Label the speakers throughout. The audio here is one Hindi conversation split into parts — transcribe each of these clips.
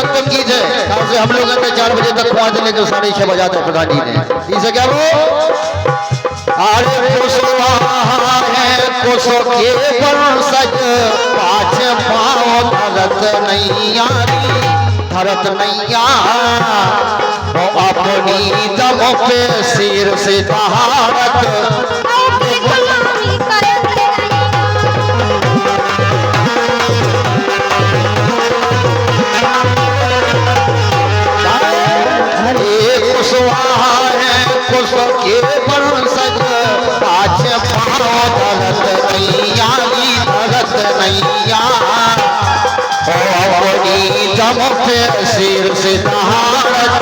Speaker 1: तक तो कीजिए, हम लोग 4 बजे तक खुआ देने के 6:30 बजा दो प्रधान जी ने। इसे क्या वो अरे कुशवा है कुशो के सज पाछ पाओ धरत नैया धरत नैया अपनी दम पे सिर से तहारत के सज पाछ पाओ धरत नैया धरत नैया अपनी दम पे सिर से तहारत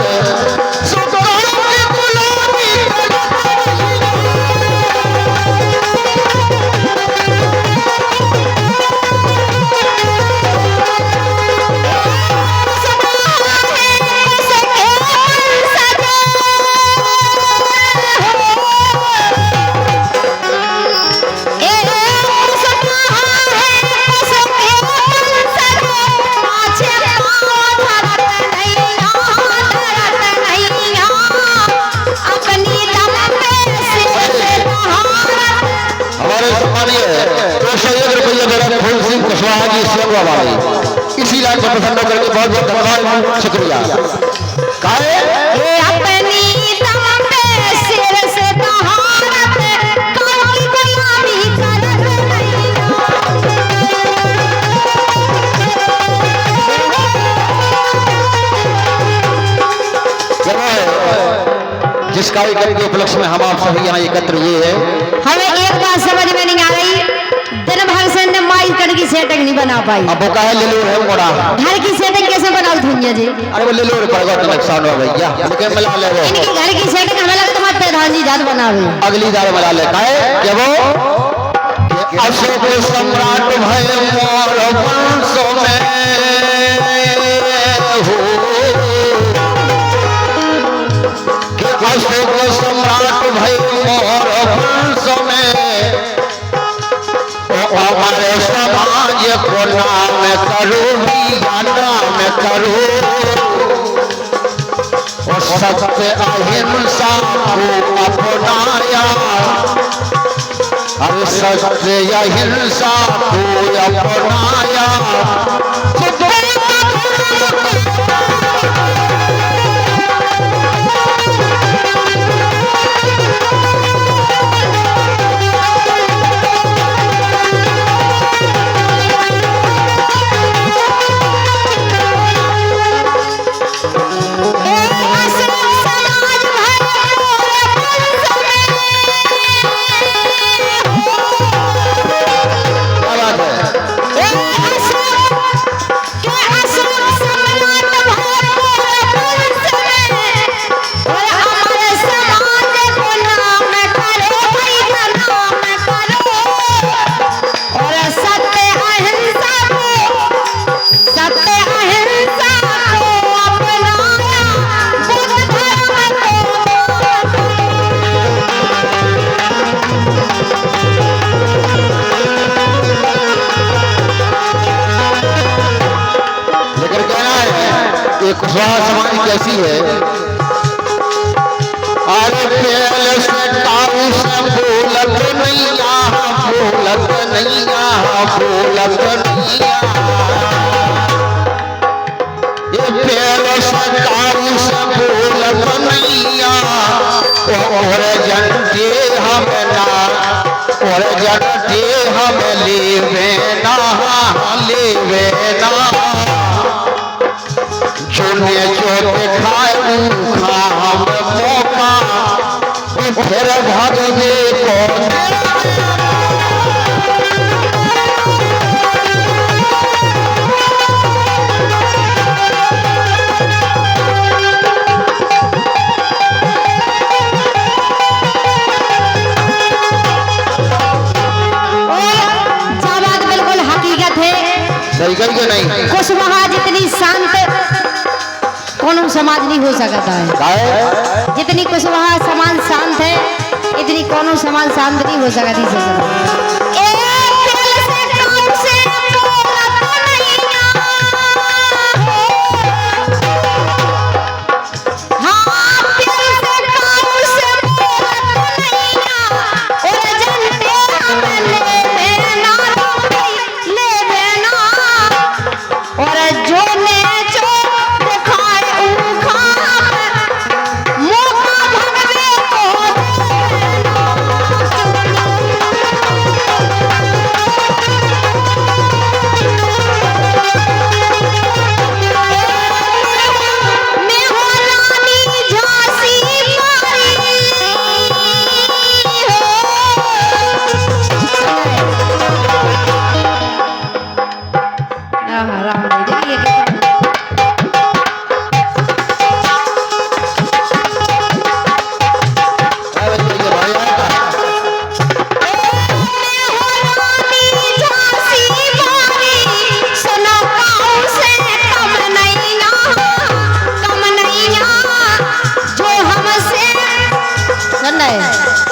Speaker 1: इसी लाइन पर प्रसन्न करके बहुत बहुत धन्यवाद शुक्रिया। जिस कार्यक्रम के उपलक्ष्य में हम आप सभी यहाँ एकत्र हुए हैं,
Speaker 2: हमें एक बात समझ में नहीं आ रही, दिन भर से माई घर की सेटिंग नहीं बना पाई।
Speaker 1: अब वो कहे ले लो है मोड़ा
Speaker 2: घर की सेटिंग कैसे बनाओ धुनिया जी?
Speaker 1: अरे वो ले लो पड़ेगा तो नुकसान हो भैया, इनके मिला ले वो
Speaker 2: इनकी घर की सेटिंग हमें लगता है प्रधान जी जात बनावे
Speaker 1: अगली दार मिला ले काहे कि वो अशोक सम्राट भय मोर वंशों में हो कि अशोक सम्राट भय मोर वंशों में हमारे समाज को नाम करो या नाम करो और सत्य अहिंसा को अपनाया, हर सत्य अहिंसा को अपनाया कुशवाहा समाज कैसी है। अरे पेल से ताऊ से बोलत नैया बोलत नैया बोलत नैया, ये पेल से ताऊ से बोलत नैया और जनते हम ना और जनते हम लेवे ना लेवे ना चोने चोटे खाए खाम मौका फिर भाग दे
Speaker 2: बिल्कुल हकीकत है,
Speaker 1: सही करके नहीं
Speaker 2: कुशवाहा जितनी शांत कोनो समाज नहीं हो सकता है, जितनी कुशवाहा समाज शांत है इतनी कोनो समाज शांत नहीं हो सकती।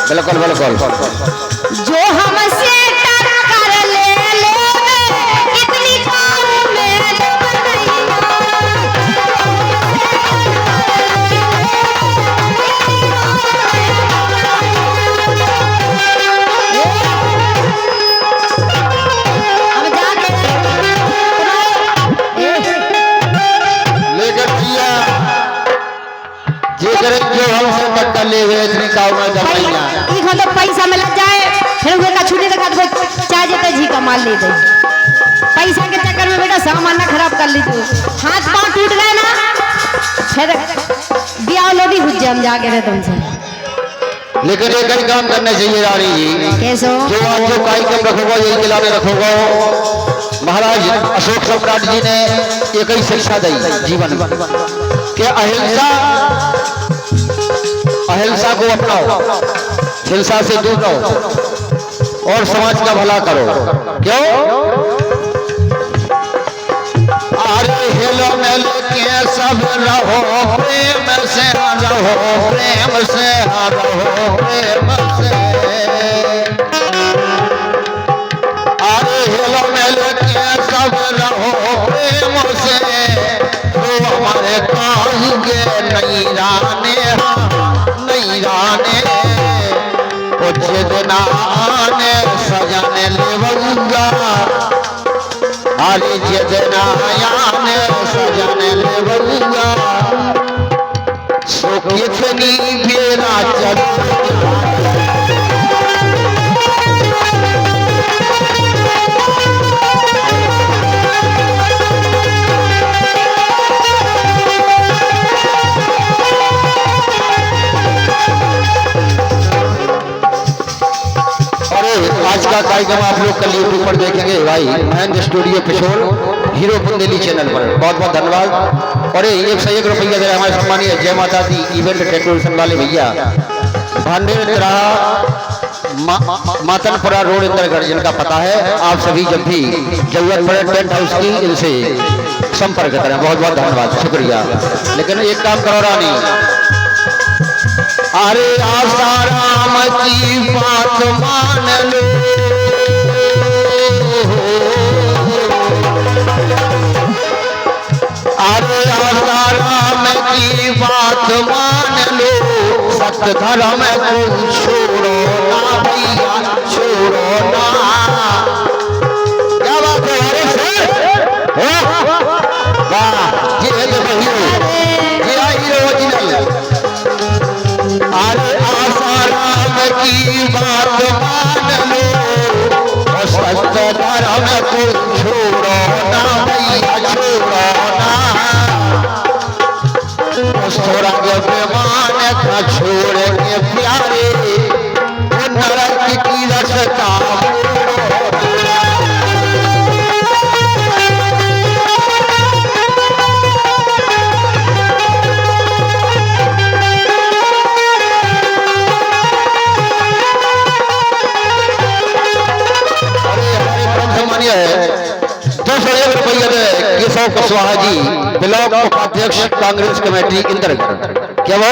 Speaker 1: बिल्कुल बिल्कुल।
Speaker 2: जो हमसे टक्कर ले ले इतनी काम में
Speaker 1: जो हमसे टक्कर ले हुए इतनी काऊ में दवाइयां
Speaker 2: ई खंड पैसा में लग जाए फिर वे का छुट्टी तक चाहे जेते जी का माल ले दे। पैसा के चक्कर में बेटा सामान ना खराब कर ली तू, हाथ पांव टूट गए ना फिर ब्याह लो भी हुज हम जाके रहे तुमसे।
Speaker 1: लेकिन एक ही काम करना चाहिए रानी जी।
Speaker 2: कैसो
Speaker 1: जो आप जो कार्यक्रम रखोगे यही खिलाने रखोगे। महाराज अशोक सम्राट जी ने एक ही शिक्षा दी जीवन कि अहिंसा को अपनाओ, हिंसा से दूर रहो और समाज का भला करो। क्यों? अरे हेलो मेल के सब रहो प्रेम से रहो, प्रेम से रहो, प्रेम से। अरे हेलो मेल के सब रहो प्रेम से, तो हमारे कहेंगे नहीं राने जिदनाने सजने लेवंगा। अरे जिदनायाने सजने लेवंगा। सो कितनी बेरा चल आज का कार्यक्रम आप लोग कल यूट्यूब पर देखेंगे भाई, Mahendra studio Pichhor hero Bundeli channel पर। बहुत बहुत धन्यवाद। और 101 रुपया दे हमारे सम्मानीय जय माता दी इवेंट डेकोरेशन वाले भैया भांडेरा मातनपुरा रोड इंदरगढ़, जिनका पता है। आप सभी जब भी जरूरत पड़े टेंट हाउस की इनसे संपर्क करें। बहुत बहुत धन्यवाद, शुक्रिया। लेकिन एक काम करो रानी, अरे आसाराम की बात मान लो। अरे आसाराम की बात मान लो, सत्य धर्म को छोड़ो ना भैया, छोड़ो ना। क्या बात है अरे सर, वाह ये देखो हीरो ओरिजिनल। अरे आसाराम की बात मान लो, सत्य धर्म को छोड़ो ना भैया, छोड़ो ना। थोड़ा बेमान का छोड़ के प्यारे नरक की रसता। केशव कुशवाहा जी, ब्लॉक उपाध्यक्ष कांग्रेस कमेटी इंदरगढ़। क्या वो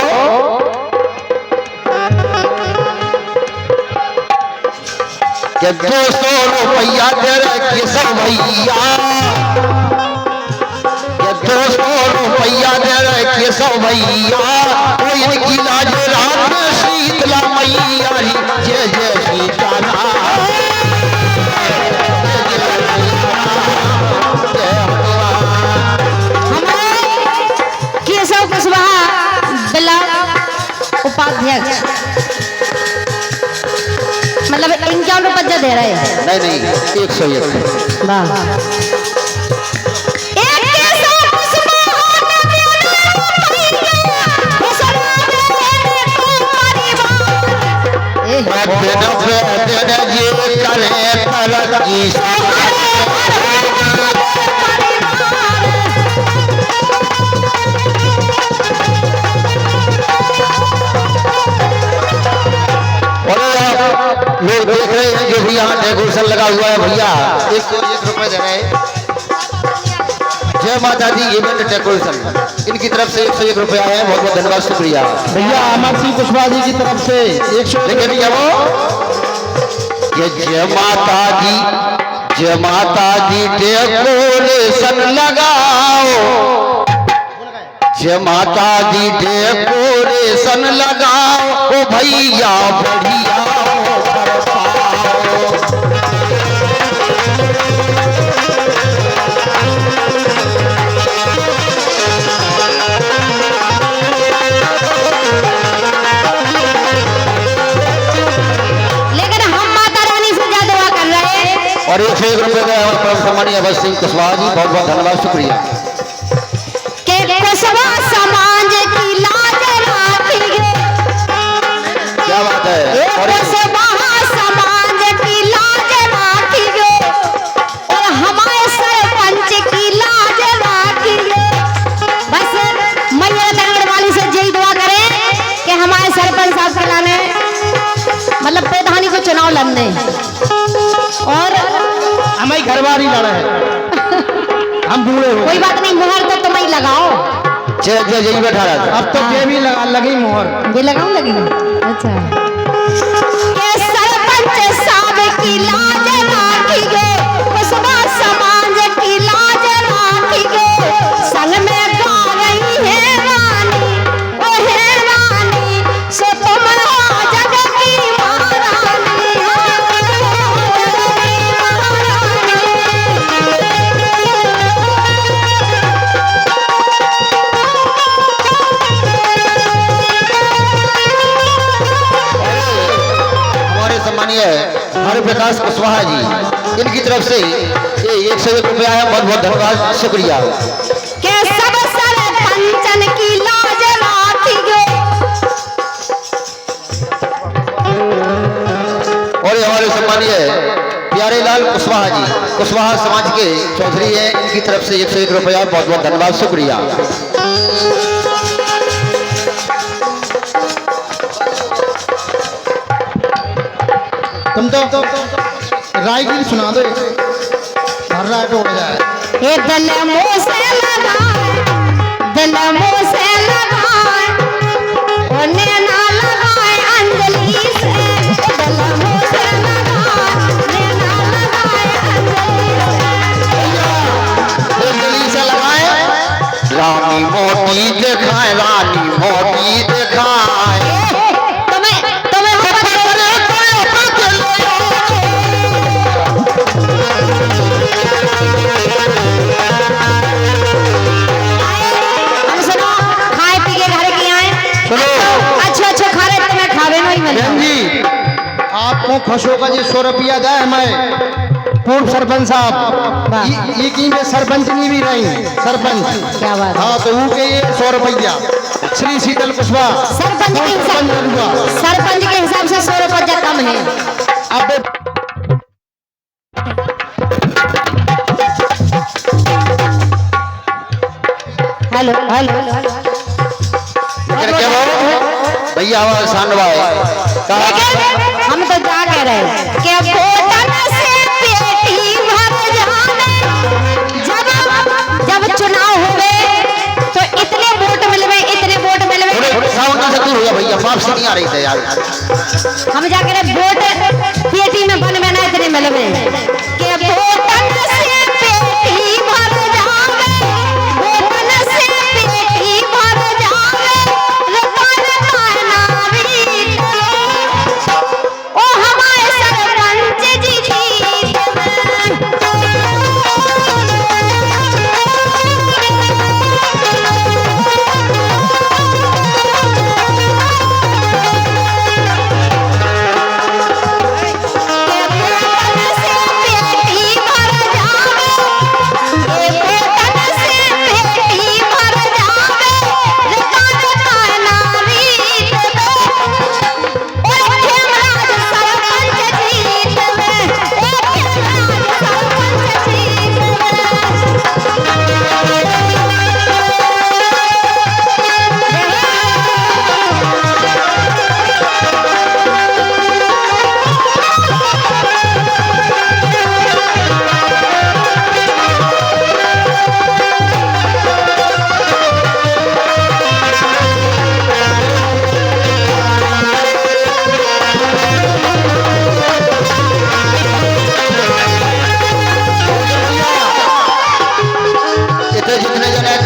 Speaker 1: क्या 200 रुपया दे रहे केशव भैया, क्या 200 रुपया दे रहे केशव भैया। कोई इनकी लाज रात में शीतला मैया, जय जय सीताराम।
Speaker 2: उपाध्यक्ष मतलब 51 रुपया दे रहे हैं।
Speaker 1: नहीं 101।
Speaker 2: वाह
Speaker 1: लोग देख रहे हैं जो भी यहाँ डेकोरेशन लगा हुआ है भैया, 101 रुपए दे रहे हैं। जय माता दी इवेंट डेकोरेशन इनकी तरफ से 101 रुपए आए हैं। बहुत बहुत धन्यवाद, शुक्रिया
Speaker 3: भैया अमर सिंह कुशवाहा जी की तरफ से 100।
Speaker 1: लेकिन क्या वो ये जय माता दी डेकोरेशन लगाओ, जय माता दी डेकोरेशन लगाओ ओ भैया बढ़िया कर पाओ।
Speaker 2: लेकिन हम माता रानी से ज्यादा दुआ कर रहे हैं।
Speaker 1: और 101 रुपए का परम सम्मानीय अभय सिंह कुशवाहा जी, बहुत बहुत धन्यवाद, शुक्रिया।
Speaker 2: के कुशवाहा समाज की लाज राखिए,
Speaker 1: क्या बात है। और
Speaker 2: कुशवाहा समाज की लाज राखिए और हमारे सरपंच की लाज राखिए। बस मैया नगर वाली से यही दुआ करें कि हमारे सरपंच साहब के लाने मतलब प्रधानी को चुनाव लड़ने और
Speaker 3: हमारी घरवारी लड़ा है, हम बूढ़े हो
Speaker 2: कोई बात नहीं, मुहर तो तुम ही लगाओ।
Speaker 1: जय जय जय बैठा रहा था।
Speaker 3: अब तो ये भी लगी मोहर।
Speaker 2: ये लगाऊं लगी? अच्छा। के सरपंच साहब की लाज राखिए, कुशवाहा समाज की लाज राखिए। संग में गा रही है रानी, ओ है रानी, सो तुम हो जग की महारानी, हो जग की महारानी।
Speaker 1: हमारे सम्मानीय हरि प्रकाश कुशवाहा जी, इनकी तरफ से ये 101 रुपए आया, बहुत बहुत धन्यवाद, शुक्रिया।
Speaker 2: के सब सरपंचन की लाज राखिए।
Speaker 1: और ये हमारे सम्मानीय प्यारे लाल कुशवाहा जी, कुशवाहा समाज के चौधरी हैं, इनकी तरफ से 101 रुपया, बहुत बहुत धन्यवाद, शुक्रिया।
Speaker 3: तुम तो रायगीर सुना दो, भर रहा है तो हो जाए।
Speaker 2: ये दिल मुँह से लगाए, दिल मुँह से लगाए, और नैना लगाए अंजलि से। दिल मुँह से लगाए, नैना लगाए अंजलि से।
Speaker 1: दिल्ली से लगाए रानी मोती दिखाए, रानी मोती दिखाए।
Speaker 2: तुम्हें तुम्हें हम सुनो, खाए पी के घर के आए, अच्छे खा रहे, तुम्हें खावे नहीं मिले।
Speaker 3: बहन जी आपको खुश होगा जी 100 रुपया दे हमें पूर्व सरपंच साहब, ये की में सरपंच नहीं भी रही सरपंच।
Speaker 2: क्या बात है?
Speaker 3: हाँ तो वो के ये 100 रुपया श्री शीतल कुशवाहा
Speaker 2: सरपंच के हिसाब से 100 रुपया कम है।
Speaker 3: अब
Speaker 2: हेलो हेलो
Speaker 1: लेकिन क्या वो भैया हमारे सांडवा
Speaker 2: हम तो जा कह रहे हैं कि बोतल से पेटी भर जाने। जब चुनाव हुए तो इतने वोट मिलवे, इतने वोट मिलवे।
Speaker 1: थोड़े साउंड से दूर हो गया भैया, पाप से नहीं आ रही थे यार।
Speaker 2: हम जा कह रहे वोट पेटी में बनवे ना, इतने मिलवे कि बोतल से पेटी भर जावे, बोतल से पेटी भर जावे, रुपन नावी ओ हमारे सरपंच जी जीत में।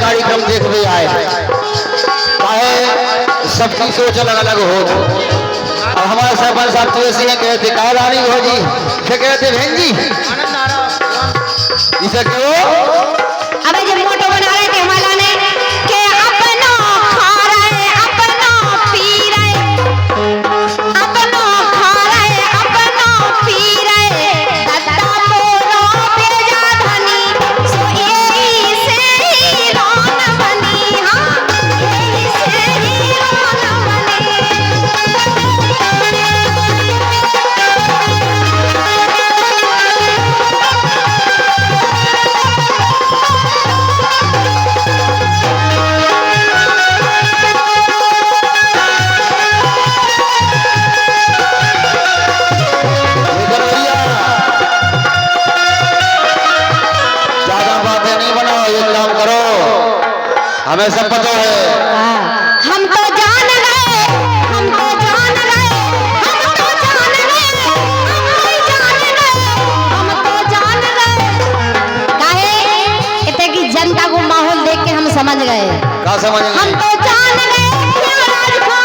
Speaker 1: कार्यक्रम देखते आए चाहे सबकी सोच अलग अलग हो। और हमारे सरपंच साहब तो ऐसे ही कहते कह रानी हो जी क्या कहते बहन जी इसे क्यों
Speaker 2: अबे जब फोटो बना रहे थे हमारा ने के अपना खा रहे अपना पी रहे अपना खा रहे अपना पी रहे दत्ता मोरो बेजा धनी सो यही से ही रोन बनी हाँ यही से ही रोन बनी।
Speaker 1: लेकर भैया ज्यादा बातें नहीं बनाओ एक काम करो हमें सब पता है।
Speaker 2: हम तो जान गए हम तो जान गए हम तो जान गए हम तो जान गए काहे इतने की जनता को माहौल देख के हम समझ गए
Speaker 1: क्या समझ
Speaker 2: हम तो जान गए युवराज को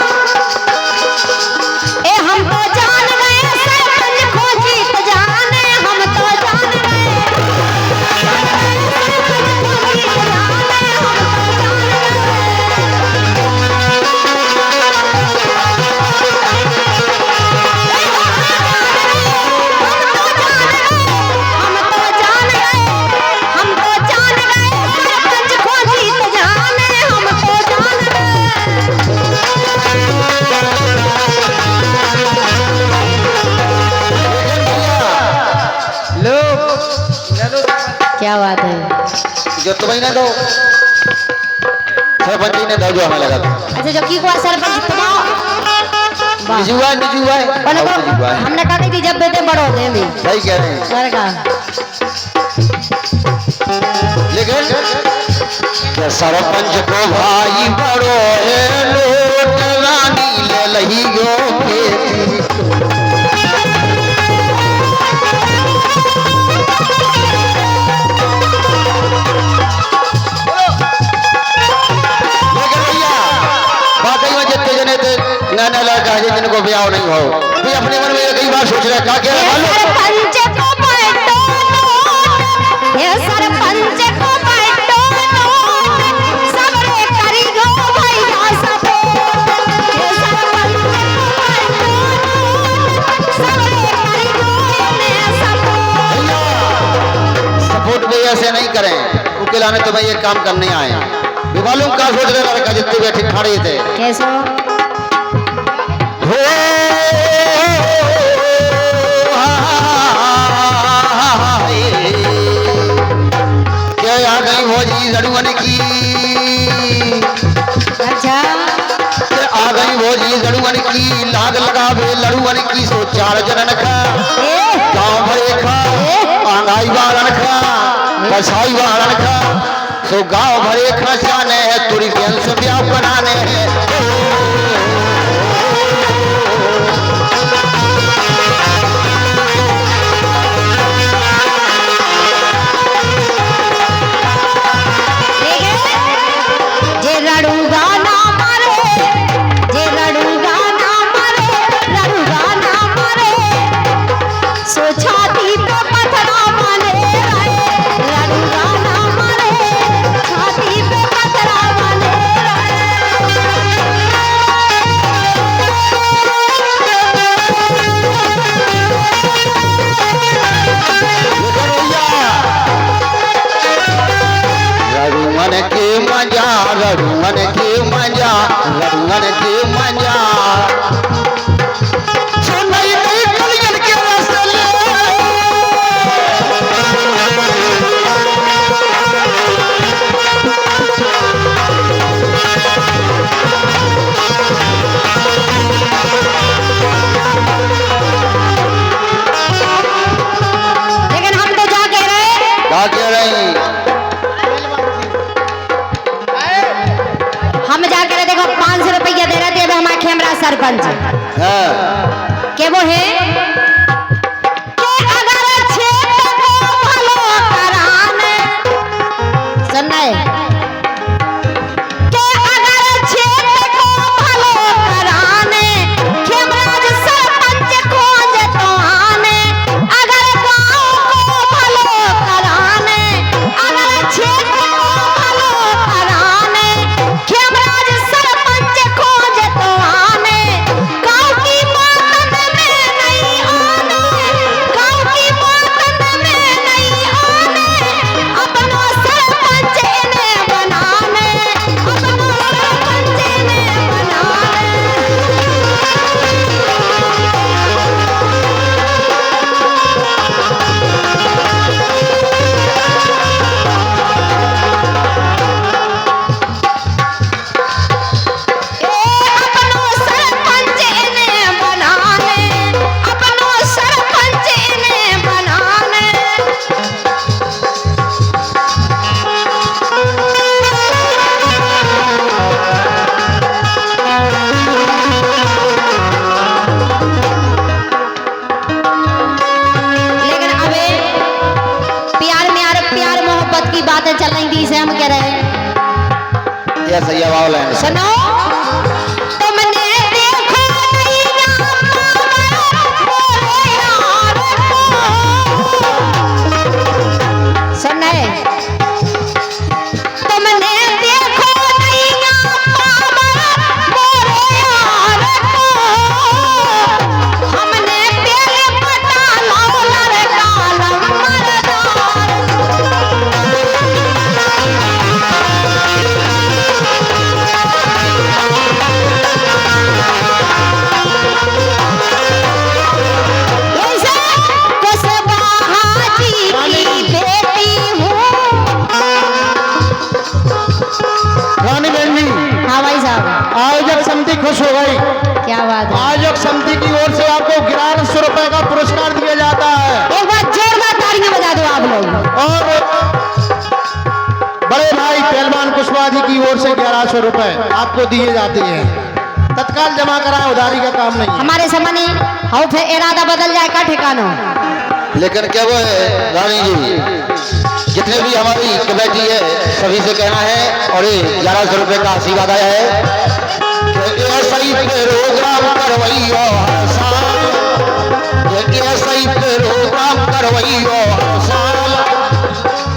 Speaker 2: ए हम तो जान गए सरपंच को जीत जाने हम तो जान गए सरपंच को जीत जाने हम तो जान हम तो जान गए सरपंच को जीत जाने हम तो जान गए।
Speaker 3: लोग
Speaker 2: क्या बात है
Speaker 1: जो तुम्हें ना दो सरपंच जी ने दो जो हमें लगा था
Speaker 2: अच्छा जो की को सरपंच तुम्हारा वाह
Speaker 1: निजुआ निजुआ
Speaker 2: बोलो तो हमने कहा कि जब बेटे बड़ो होते हैं भी
Speaker 1: सही कह रहे हैं
Speaker 2: सर का
Speaker 1: लेकिन ये सरपंच को भाई बड़ो है लोट रानी ले लही गो के लेकिन भैया वाकई में जितने जने थे नया लड़का है जिनको ब्याह नहीं हो भी अपने मन में ये कई बार सोच रहे क्या क्या
Speaker 2: ये सरपंच को बैठो ये सरपंच को बैठो सबरे करी गो भैया सब ये सरपंच को बैठो सबरे करी गो मैं सब
Speaker 1: सपोर्ट भी ऐसे नहीं करें उकेलाने तो भाई ये काम करने आए हैं भी मालूम क्या सोच रहे लड़का जितने बैठे खड़े थे
Speaker 2: कैसो
Speaker 1: हो क्या आ गई भोजी जड़ुअन की
Speaker 2: अच्छा
Speaker 1: क्या आ गई भोजी जड़ुअन की लाग लगा बे लड़ुअन की सो चार जनन खा
Speaker 2: ए
Speaker 1: गाँव भरे खा आंगाई वालन खा कसाई वालन खा सो गाँव भरे खा जाने है तुरी वंश ब्याह बनाने हैं
Speaker 2: जे लड़ूगा ना मरे जे लड़ूगा ना मरे लड़ूगा ना मरे सो छाती पे पथरा माने लड़ूगा ना मरे छाती पे पथरा माने
Speaker 1: रघुवन के मजा रघुवन के मजा रघुवन के मजा सुनाई नहीं कलियन के रसले
Speaker 2: लेकिन हम तो जा कह रहे
Speaker 1: क्या कह रही
Speaker 2: हम जा कह रहे देखो 500 रुपया दे रहे थे अब हमारे खेमरा सरपंच
Speaker 1: हाँ
Speaker 2: के वो है कि अगर क्षेत्र को भलो कराने सुन रहे
Speaker 1: पहले सही आवाज लाइन
Speaker 2: सुनो तुमने देखो नहीं ना मोरे यार को सुने तुमने देखो नहीं ना मोरे यार को हमने पहले पटा लौला रे कालम मरदार
Speaker 3: रानी बहन जी,
Speaker 2: हाँ भाई साहब
Speaker 3: आयोजक समिति खुश हो गई।
Speaker 2: क्या बात है
Speaker 3: आयोजक समिति की ओर से आपको 1100 रुपए का पुरस्कार दिया जाता है
Speaker 2: एक बार जोरदार तालियां बजा दो आप लोग
Speaker 3: और बड़े भाई पहलवान कुशवाहा जी की ओर से 1100 रुपए आपको दिए जाते हैं। तत्काल जमा कराएं, उधारी का काम नहीं है।
Speaker 2: हमारे समझ हाउ फिर इरादा बदल जाए का ठिकाना
Speaker 1: लेकिन क्या वो है रानी जी, जितने भी हमारी कमेटी है सभी से कहना है और ये 1100 रुपए का आशीर्वाद आया है कि ऐसा ही प्रोग्राम करवाइयो हर साल, कि ऐसा ही प्रोग्राम करवाइयो हर साल।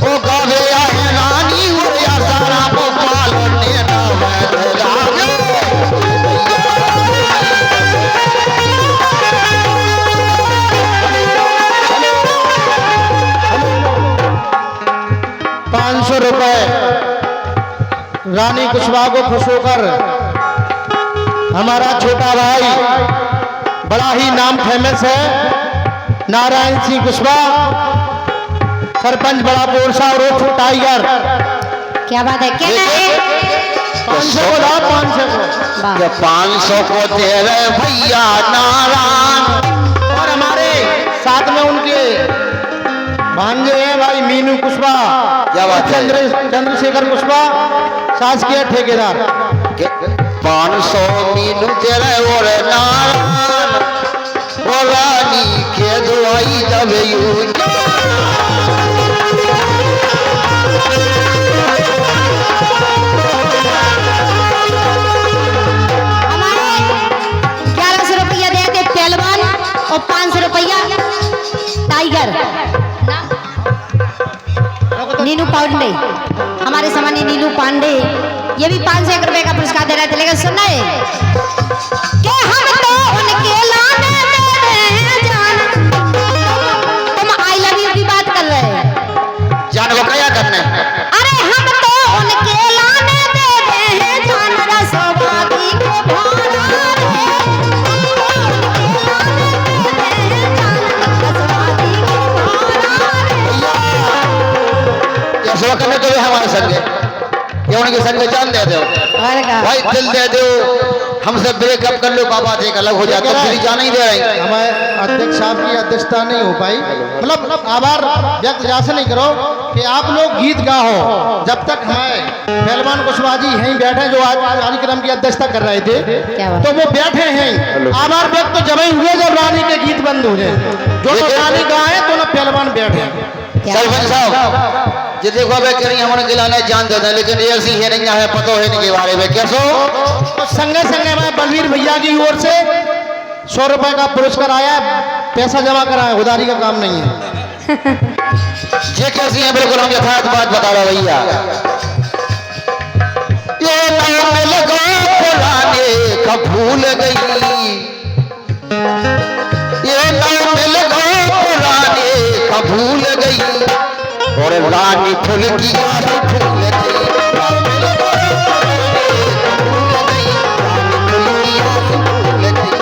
Speaker 1: ओ गावे आए रानी और या सारा गोपाल ने ना वैद लागे।
Speaker 3: 500 रुपए रानी कुशवाहा को खुश होकर हमारा छोटा भाई बड़ा ही नाम फेमस है नारायण सिंह कुशवाहा, सरपंच बड़ा बोरसा और टाइगर।
Speaker 2: क्या बात है क्या है
Speaker 3: 500 को लाओ, 500 को।
Speaker 2: वाह
Speaker 1: 500 को दे रहे भैया नारायण।
Speaker 3: और हमारे साथ में उनके भांजे हैं भाई मीनू कुशवाहा,
Speaker 1: क्या बात है?
Speaker 3: चंद्रशेखर कुशवाहा शासकीय ठेकेदार।
Speaker 1: 500 मीनू तेरे और नारायण और रानी के दुआई जब यू
Speaker 2: हमारे 1100 रुपया दे के पहलवान और 500 रुपया टाइगर नीनू पांडे, हमारे सामान्य नीनू पांडे ये भी 501 रुपए का पुरस्कार दे रहे थे। लेकिन सुनना है कि हम तो उनके लाने में हैं जान, तुम आई लव यू की बात कर रहे हैं।
Speaker 1: जान को क्या करना है?
Speaker 2: अरे हम तो उनके लाने में हैं जान रसवादी को भाना रे। रसवादी को भाना रे।
Speaker 1: ये सेवा करने तो भी हमारे संग है, ये उनके संग में जान दे दो
Speaker 2: और का
Speaker 1: भाई, दिल दे दो, हमसे ब्रेकअप कर लो बाबा, देख अलग हो जाते तो फिर जाना ही दे रहे हैं।
Speaker 3: हमारे अध्यक्ष साहब की अध्यक्षता नहीं हो पाई, मतलब आभार व्यक्त जैसे नहीं करो कि आप लोग गीत गाओ। जब तक हमारे पहलवान कुशवाहा जी यहीं बैठे जो आज कार्यक्रम की अध्यक्षता कर रहे थे,
Speaker 2: क्या बात?
Speaker 3: तो वो बैठे हैं। आभार व्यक्त तो जब ही हुए जब रानी के गीत बंद हो जाए, जो रानी गाए तो ना पहलवान बैठे।
Speaker 1: सरपंच साहब जी देखो अब कह रही हमारे गिलाने जान दे दें, लेकिन ये ऐसी है नहीं है पतो है इनके बारे में कैसो।
Speaker 3: तो संगे संगे मैं बलवीर भैया की ओर से 100 रुपए का पुरस्कार आया है, पैसा जमा कराए, उधारी का काम नहीं है।
Speaker 1: ये कैसी है बिल्कुल हम यथार्थ बात बता रहे भैया। ये नाम लगा पुराने का भूल गई, ये नाम लगा पुराने का भूल गई और रानी फूल की याद भूल गई। नाम लगा पुराने का भूल गई, रानी फूल की याद भूल गई।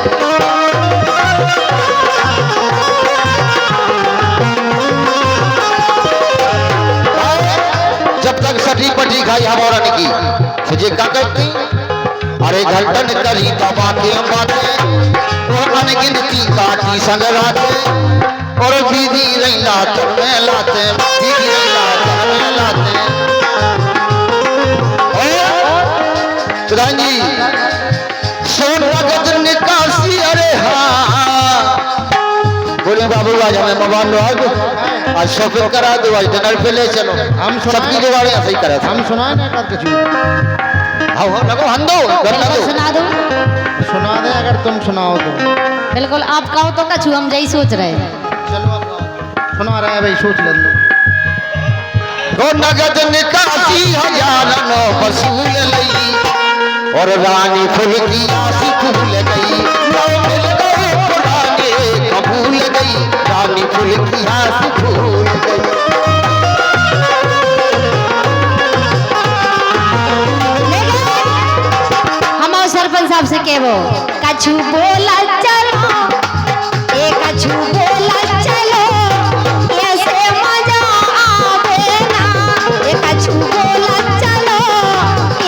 Speaker 1: जब तक सटी पटी खाई हमारा की सजे का करती अरे घंटन करी दबा के बातें और अनगिनती काटी संग राते और दीदी रैना तर में लाते, दीदी रैना तर में लाते। प्रधान जी सोन भगत निकासी, अरे हाँ बोले बाबू आज हमें मोबाइल लो आज शॉपिंग करा दो, आज डिनर पे ले चलो,
Speaker 3: हम
Speaker 1: सबकी जुगाड़ियाँ सही करा था।
Speaker 3: हम सुनाए ना कर कुछ
Speaker 1: हाँ लगो हंदो गन्ना दो
Speaker 2: सुना दो
Speaker 3: सुना दे अगर तुम सुनाओ तो।
Speaker 2: बिल्कुल आप कहो तो कछु हम यही सोच रहे हैं।
Speaker 3: चलो अब सुना रहा है भाई, सोच ले लो।
Speaker 1: तो नगद निकासी हजारन वसूल लई और रानी फुल की आसी फूल गई मिल गए पुराने कबूल गई रानी फुल की आसी फूल गई।
Speaker 2: हम और सरपंच साहब से कहबो कछु बोला चलो ए कछु बोला चलो ऐसे मजा आवे ना ए कछु बोला चलो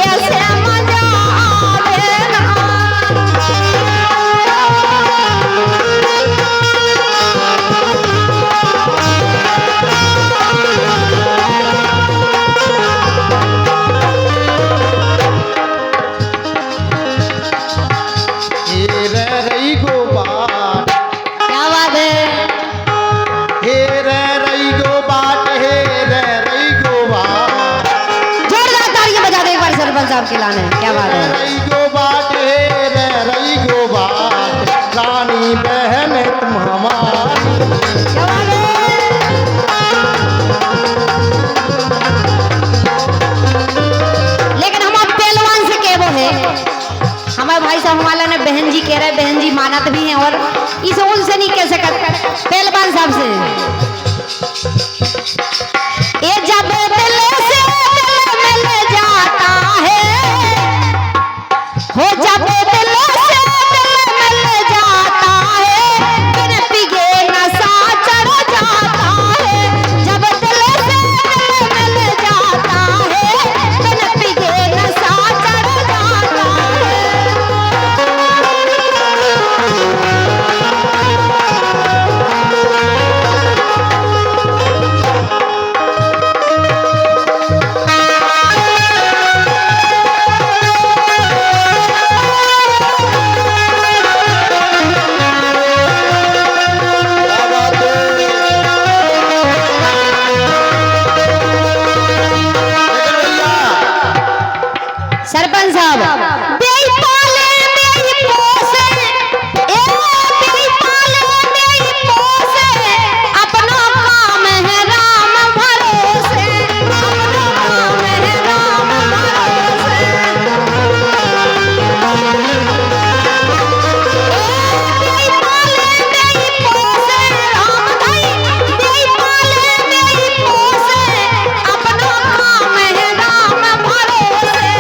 Speaker 2: ऐसे मजा आवे ना।
Speaker 3: हे रे रई गो बाट,
Speaker 2: क्या बात है।
Speaker 3: हे रे रई गो बाट, हे रे रई गो बाट,
Speaker 2: जोरदार तालियां बजा दो एक बार सरपंच साहब के लाने। क्या बात है।
Speaker 3: रई गो बाट, हे रे रई गो बाट, रानी बहन तुम हमारी।
Speaker 2: क्या बात है। लेकिन हम अब पहलवान से कहबो है हमारे भाई साहब हमारा ने बहन जी कह रहे, बहन जी मानत भी हैं और इसे उनसे नहीं कह सकते पहलवान साहब से। ये जब दिल से दिल मिल जाता है हो जब दिल से दिल मिल जाता है बिन पिघे नशा चढ़ जाता है जब दिल से दिल मिल जाता है बिन पिघे नशा चढ़ जाता है। सरपंच साहब बेई पाले बेई पोसे ए बेई पाले बेई पोसे अपना काम है राम भरोसे अपना काम है राम भरोसे। बेई पाले बेई पोसे राम भाई बेई पाले बेई पोसे अपना काम है राम भरोसे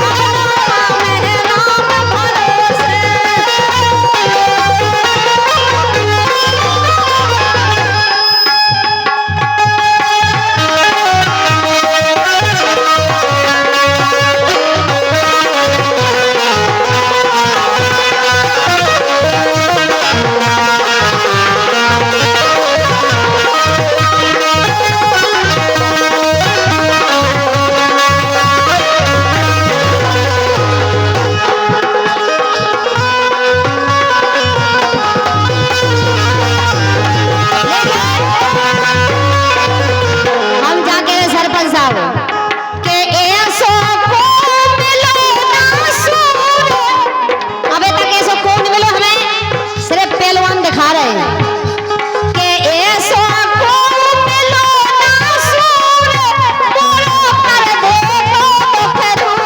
Speaker 2: अपना काम है राम भरोसे। हम जाके सरपंच साहब के ऐसो को मिलो ना सूर अबे तक ऐसो कौन मिलो हमें सिर्फ पहलवान दिखा रहे हैं के ऐसो को मिलो ना सूर बोलो कर दे तो जरूर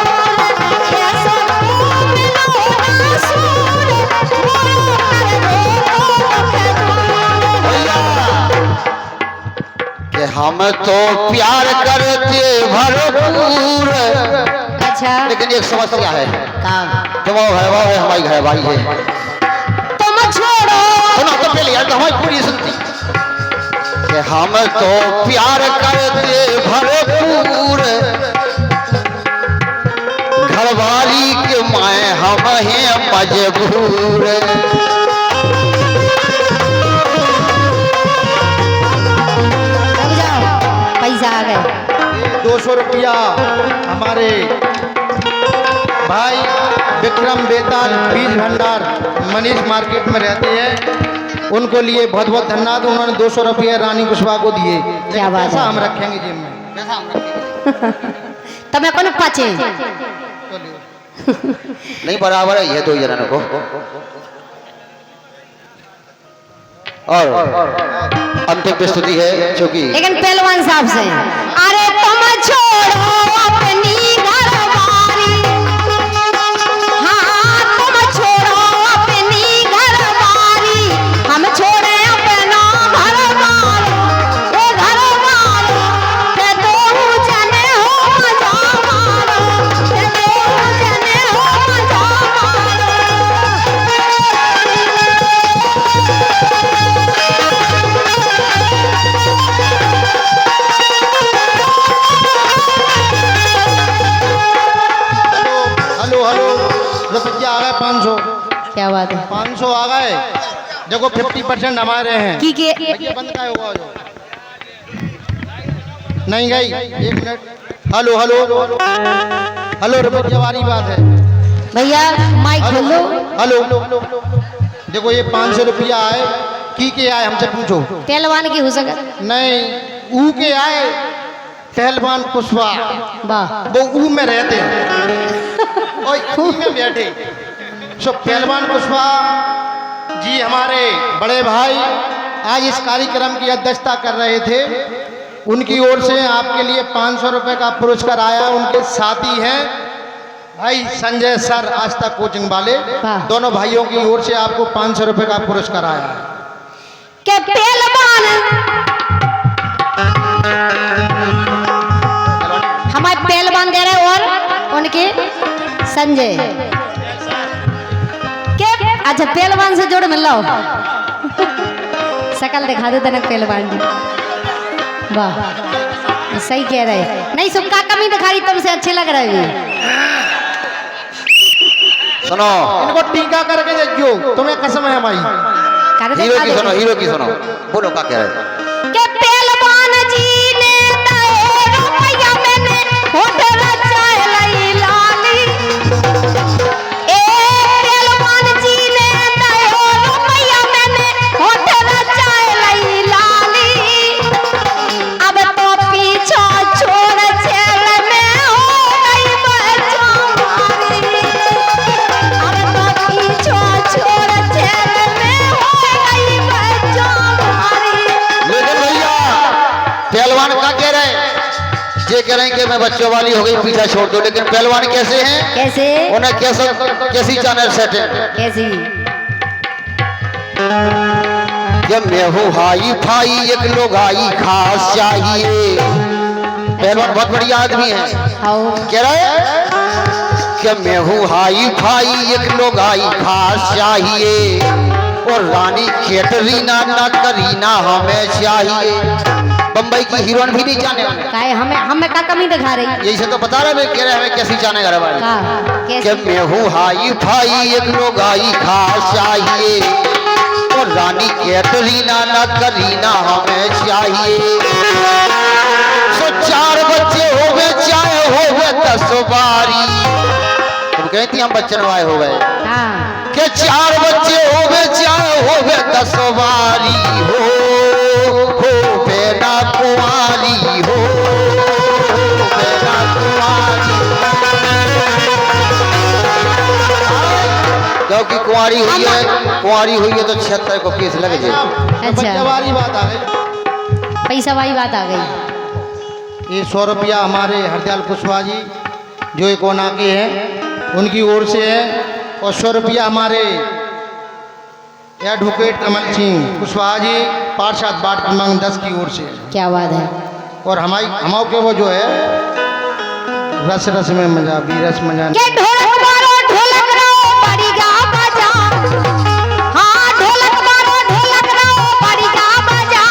Speaker 2: ऐसो को मिलो ना सूर बोलो कर दे तो जरूर।
Speaker 1: कि हम तो प्यार करते भरपूर
Speaker 2: अच्छा
Speaker 1: लेकिन एक समस्या है
Speaker 2: काम
Speaker 1: तुम वो है हमारी घर भाई है
Speaker 2: तुम छोड़ो
Speaker 1: सुनो तो पहले यार तो हमारी पूरी सुनती कि हम तो प्यार करते भरपूर घरवाली के माए हम हैं मजबूर।
Speaker 2: रुक जाओ पैसा आ गए।
Speaker 3: 200 रुपया हमारे भाई विक्रम बेताल बीज भंडार मनीष मार्केट में रहते हैं, उनको लिए बहुत बहुत धन्यवाद। उन्होंने 200 रुपये रानी कुशवाहा को दिए।
Speaker 2: क्या बात
Speaker 3: पैसा
Speaker 2: है।
Speaker 3: हम रखेंगे जेब में।
Speaker 2: તમે કોને પાછે
Speaker 1: नहीं बराबर है ये दो जनों को। और अंतिम प्रस्तुति है जो कि
Speaker 2: लेकिन पहलवान साहब से, अरे तुम छोड़ो अपनी घरवारी, हाँ तुम छोड़ो अपनी घरवारी, हम छोड़े अपना घरवारी, ओ घरवारी, के दो जने हो मजा मारो, के दो जने हो मजा मारो।
Speaker 3: हेलो हेलो, रुपया आ गए 500।
Speaker 2: क्या बात है
Speaker 3: 500 आ गए, देखो 50% हमारे हैं।
Speaker 2: की के
Speaker 3: ये बंद का होगा जो नहीं गई। 1 मिनट। हेलो हेलो हेलो, रुपया वाली बात है।
Speaker 2: भैया माइक खोल लो।
Speaker 3: हेलो, देखो ये 500 रुपया आए, की के आए हमसे पूछो।
Speaker 2: पहलवान की हो सकत।
Speaker 3: नहीं, ऊ के आए पहलवान कुशवा,
Speaker 2: वाह
Speaker 3: वो ऊ में रहते हैं और ई में बैठे। सो पहलवान कुशवा जी हमारे बड़े भाई आज इस कार्यक्रम की अध्यक्षता कर रहे थे। उनकी ओर से आपके लिए 500 रुपए का पुरस्कार आया। उनके साथी हैं भाई संजय सर, आज तक कोचिंग वाले।
Speaker 2: वाह।
Speaker 3: दोनों भाइयों की ओर से आपको 500 रुपए का पुरस्कार आया है।
Speaker 2: के पहलवान हमारे पहलवान दे रहे और उनके संजय के। अच्छा पहलवान से जोड़ मिल लो, शकल दिखा दो तनक पहलवान जी। वाह सही कह रहे, नहीं सुक्का कमी दिखा रही, तुमसे अच्छे लग रहे हैं।
Speaker 1: सुनो
Speaker 3: इनको टीका करके देखो, तुम्हें कसम है हमारी।
Speaker 2: कर दे,
Speaker 1: हीरो
Speaker 2: कर
Speaker 1: की
Speaker 2: दे।
Speaker 1: सुनो, हीरो की सुनो, बोलो क्या कह रहे हैं।
Speaker 2: के पहलवान जी ने दए रुपया मैंने होटल चाय लई लाली, ए पहलवान जी ने दए रुपया मैंने होटल चाय लई लाली, अब तो पीछा छोड़ जेल में हो गई बच्चा मारी, अब तो पीछा छोड़ जेल में हो गई बच्चा मारी।
Speaker 1: लेकिन भैया पहलवान क्या कह रहे हैं, ये कह रहे हैं कि मैं बच्चों वाली हो गई, पीछा छोड़ दो। लेकिन पहलवान कैसे हैं,
Speaker 2: कैसे
Speaker 1: उन्हें कैसी चैनल सेट है
Speaker 2: कैसी
Speaker 1: कि मैं हूँ हाई फाई, एक लोग आई खास चाहिए। पहलवान बहुत बढ़िया आदमी है,
Speaker 2: आओ
Speaker 1: कह रहे हैं कि मैं हूँ हाई फाई, एक लोग आई खास चाहिए, और रानी कैटरीना ना करीना हमें चाहिए। बम्बई की हीरोइन भी नहीं जाने वाले,
Speaker 2: काहे हमें का कमी दिखा रही
Speaker 1: यही से तो बता रहे हैं, कह रहे हैं हमें कैसी जाने घर वाले
Speaker 2: का
Speaker 1: कि
Speaker 2: कैसे
Speaker 1: मैं हूँ हाई फाई, एक लोग आई खास चाहिए, और रानी कैटरीना ना करीना हमें चाहिए। सो 4 बच्चे हो गए, चाहे हो गए 10 बारी। तुम कहती हम बच्चन वाले हो गए
Speaker 2: हाँ
Speaker 1: कि 4 बच्चे हो गए, चाहे हो गए 10 बारी। हो बेना कुंवारी, हो बेना कुंवारी, क्योंकि कुंवारी हुई है, कुंवारी हुई है तो 76 को केस लग जाए।
Speaker 3: बच्चा वाली बात आ गई।
Speaker 2: पैसा वाली बात आ गई।
Speaker 3: ये 100 रुपया हमारे हरदयाल कुशवाहा जी जो एक कोना के हैं उनकी ओर से है, और 100 रुपया हमारे एडवोकेट अमन सिंह कुशवाहा जी पार्षद वार्ड क्रमांक 10 की ओर से है।
Speaker 2: क्या बात है
Speaker 3: और हमारे के वो जो है रस रस में मजा भी रस मजा।
Speaker 2: के ढोलक मारो ढोलक रो बड़ी गा बजा, हाँ ढोलक मारो ढोलक रो बड़ी गा बजा,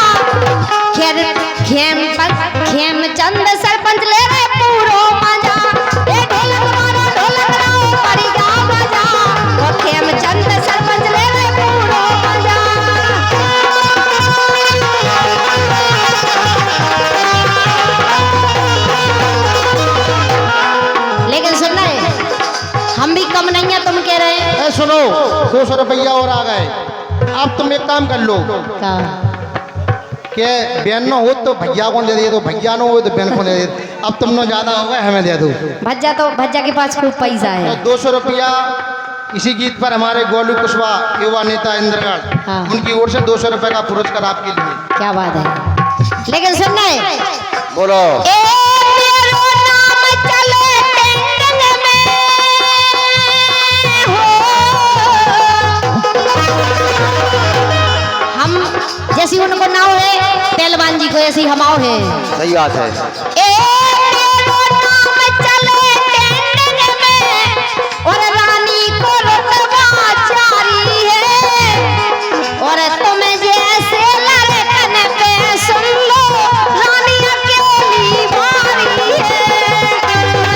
Speaker 2: खेम चंद सरपंच ले रहे पूरो मजा, ए ढोलक मारो ढोलक रो बड़ी गा बजा, ओ खेम चंद सरपंच ले रहे पूरो मजा। लेकिन सुन रहे हम भी कम नहीं है, तुम कह रहे हैं
Speaker 3: सुनो 200 रुपया और आ गए। अब तुम एक काम कर लो,
Speaker 2: का
Speaker 3: कि बहन न हो तो भैया को दे दिए, तो भैया न हो तो बहन को दे दिए। अब तुम न ज़्यादा हो गए, हमें दे दो।
Speaker 2: भज्जा के पास खूब पैसा है।
Speaker 3: 200 रुपया इसी गीत पर हमारे गोलू कुशवाहा युवा नेता इंद्रगढ़,
Speaker 2: हाँ।
Speaker 3: उनकी ओर से 200 रुपये का पुरस्कार आपके लिए।
Speaker 2: क्या बात है। लेकिन सुनना है,
Speaker 1: बोलो।
Speaker 2: हम जैसी उनको नाव है पहलवान जी को, ऐसी हमाओ है।
Speaker 1: सही बात है।
Speaker 2: और रानी को रुतबा चारी है, और तुम्हें जैसे लड़कन पे सुन लो रानी अकेली भारी है।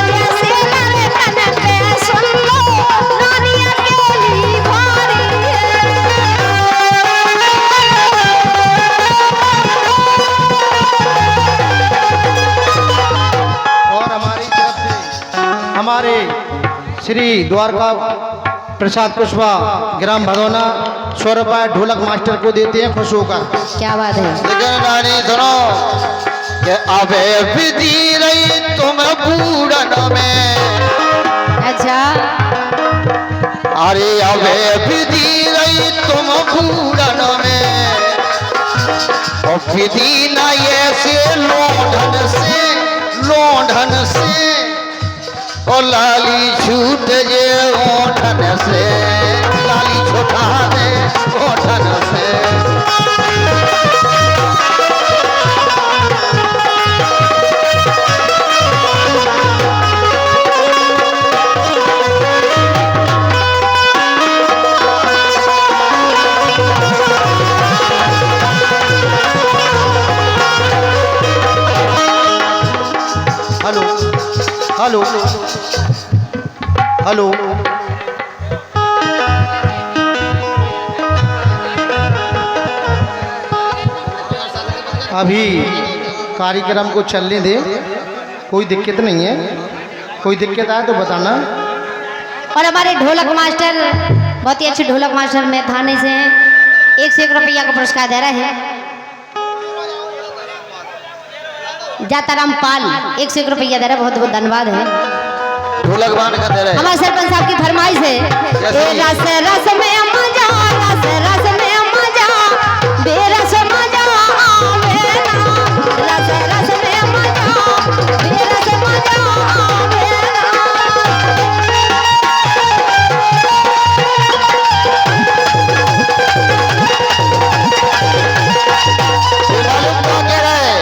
Speaker 2: जैसे लड़कन पे सुन लो रानी अकेली भारी है।
Speaker 3: और हमारी तरफ से हमारे श्री द्वारका प्रसाद कुशवाहा ग्राम भदौना 100 रुपये ढोलक मास्टर को देते हैं खुश होकर।
Speaker 2: क्या बात है।
Speaker 1: लेकिन रानी सुनो कि अबे विधि रही तुम बूढ़न में,
Speaker 2: अच्छा,
Speaker 1: अरे अबे विधि रही तुम बूढ़न में, और विधि न ऐसे लोढ़न से, और लाली छूट जे ओठन से, लाली छुटा दे ओठन से।
Speaker 3: हेलो हेलो हेलो, अभी कार्यक्रम को चलने दे, कोई दिक्कत नहीं है। कोई दिक्कत आए तो बताना।
Speaker 2: और हमारे ढोलक मास्टर बहुत ही अच्छे ढोलक मास्टर में थाने से हैं, 1 से 1 रुपया का पुरस्कार दे रहे हैं। जाताराम पाल 1 से 1 रुपया दे रहे हैं, बहुत बहुत धन्यवाद है।
Speaker 1: ढोलक बांध कर दे रहे हैं।
Speaker 2: हमारे सरपंच साहब की फरमाइश है, रस रस में मजा, रस रस में मजा, बेरस मजा आवे ना, रस रस में मजा, बेरस मजा आवे ना।
Speaker 1: मालूम क्या कह रहे हैं?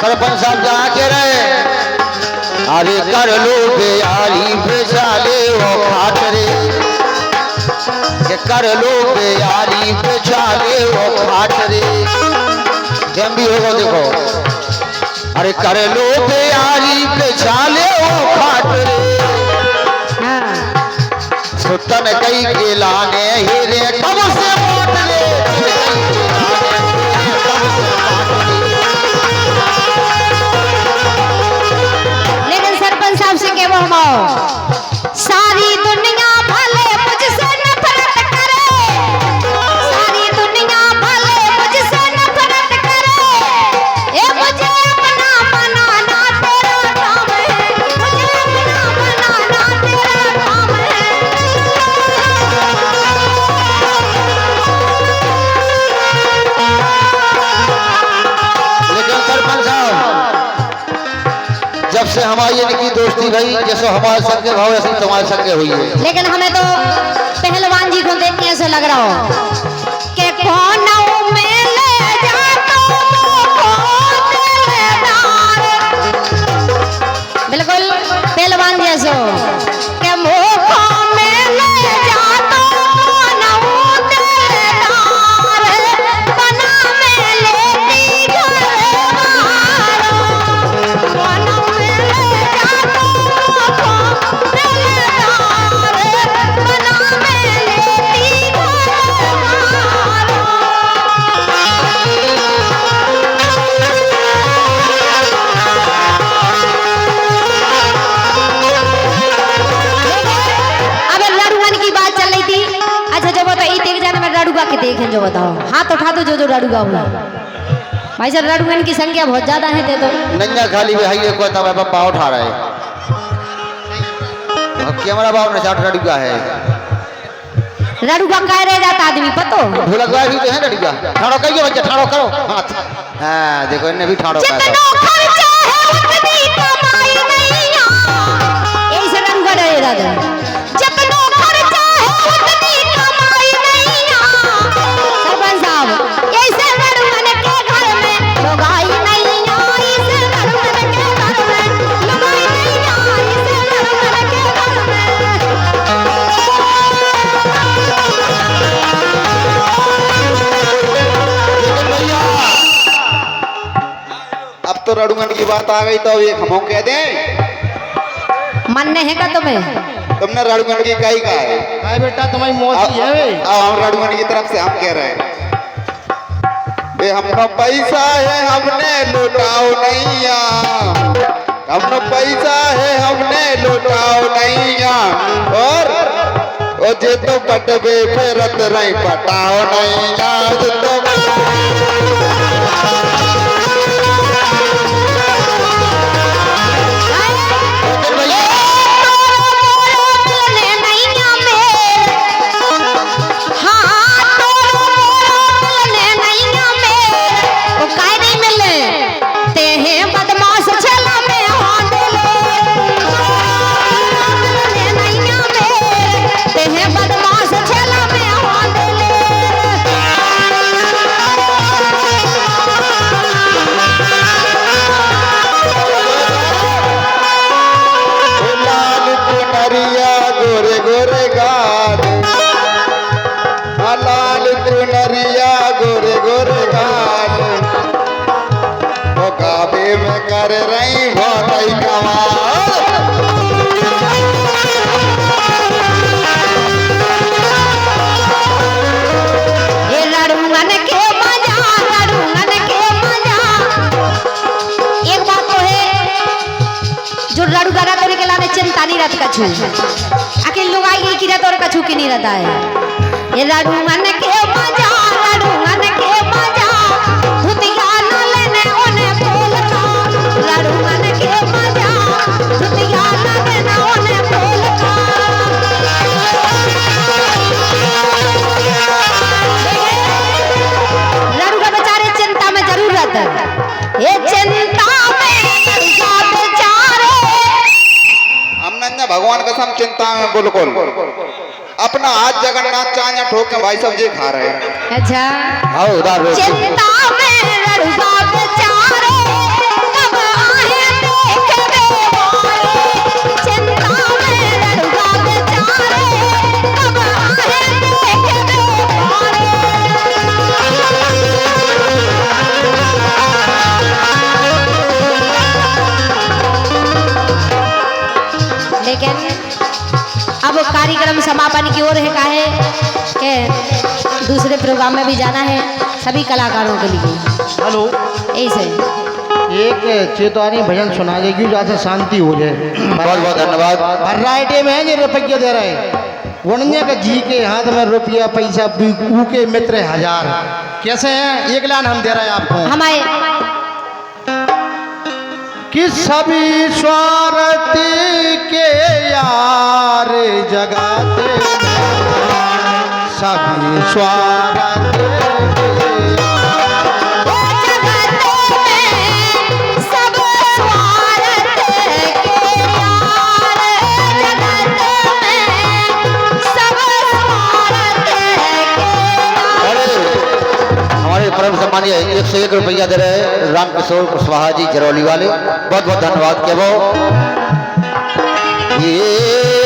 Speaker 1: सरपंच साहब जहाँ कह रहे हैं, अरे कर लो बेयारी बेचाले वो खाटरे, के कर लो बेयारी बेचाले वो खाटरे। जम भी होगा देखो, अरे कर लो बेयारी बेचाले वो खाटरे, सुतन कई के लाने हीरे कब से मोट ले,
Speaker 2: लेकिन सरपंच साहब से के वो हमाओ, सारी दुनिया भले मुझसे नफरत करे, सारी दुनिया भले मुझसे नफरत करे, ए मुझे अपना बनाना तेरा काम है, मुझे अपना बनाना तेरा काम है।
Speaker 1: लेकिन सरपंच साहब, जब से हमारी इनकी दोस्ती भई, जैसे हमारे संग के भाव ऐसे तुम्हारे संग के हुई है।
Speaker 2: लेकिन हमें तो पहलवान जी को देख के ऐसे लग रहा हो कि कौन में ले जाता बिल्कुल पहलवान जैसो के मुखों में ले जाता बना में लेती के देखें जो बताओ, हाथ उठा दो जो जो लड़ूगा हुआ। भाई साहब लड़ुअन की संख्या बहुत ज्यादा है, दे दो।
Speaker 1: नंगा खाली भाई ये को तब पाव उठा रहा है। कैमरा बाबू ने 60 लड़का है।
Speaker 2: लड़ुआ कह रह जाता आदमी पतो।
Speaker 1: ढोलकवा भी तो है लड़का। ठाड़ो कहियो बच्चा, ठाड़ो करो हाथ। हां देखो इन्हें भी ठाड़ो करा।
Speaker 2: जितना खर्चा है उतनी कमाई नहीं आ। ऐसे लड़ुआ रहे दादा। जितना खर्चा है उतनी कमाई नहीं आ। सरपंच साहब ऐसे लड़ुअन के घर में लुगाई नहीं आ। ऐसे लड़ुअन के घर में लुगाई नहीं आ। ऐसे लड़ुअन के घर में।
Speaker 4: अब तो रड़ुगन की बात आ गई तो एक हम कह दें,
Speaker 2: मानने है का तुम्हें?
Speaker 4: तुमने रड़ुगन की कही का है?
Speaker 3: अरे बेटा तुम्हारी मौसी है वे।
Speaker 4: अब हम रड़ुगन की तरफ से हम कह रहे हैं, ये हमको पैसा है हमने लुटाओ नहीं आ। हमने पैसा है हमने लुटाओ नहीं आ। और ओ जे तो पटबे फेरत रही पटाओ नहीं आ। कर रही बहुत ही कमाल।
Speaker 2: ये लड़ुअन के मजा, लड़ुअन के मजा। एक बात तो है जो लड़ुआ करे के लाने चिंता नहीं रहती कछु। अकेले लोग आई की रहता और कछु की नहीं रहता है। ये लड़ुअन के मजा, लड़ुअन के मजा। धुतिया न लेने ओने बोल का। लड़ुअन के मजा, धुतिया न लेने ओने बोल का। लड़ुआ बेचारे चिंता में जरूर रहते हैं। ये चिंता में लड़ुआ बेचारे।
Speaker 4: हम नंगा भगवान कसम चिंता में बिल्कुल अपना हाथ जगन्नाथ चांजा ठोक के भाई सब जी खा रहे हैं।
Speaker 2: अच्छा
Speaker 1: आओ उधार लो।
Speaker 2: चिंता में लड़ुआ बेचारे कब आए देखने वाले। चिंता में लड़ुआ बेचारे कब आए देखने वाले। लेकिन अब कार्यक्रम समापन की ओर है का है कि दूसरे प्रोग्राम में भी जाना है सभी कलाकारों के लिए।
Speaker 3: हेलो,
Speaker 2: ऐसे
Speaker 3: एक चेतावनी भजन सुना देगी जैसे शांति हो जाए।
Speaker 1: बहुत बहुत धन्यवाद।
Speaker 3: वैरायटी में है ये रुपये दे रहे हैं। वणिया के जी के हाथ में रुपया पैसा ऊ के मित्र 1000 कैसे हैं? एक लाइन हम दे रहे हैं आपको।
Speaker 2: हमारे
Speaker 3: कि सभी स्वार्थी के यार जगाते सभी स्वार्थी
Speaker 1: परम सम्मानीय 101 रुपया दे रहे राम किशोर कुशवाहा जी जरौली वाले। बहुत बहुत धन्यवाद। क्या वो ये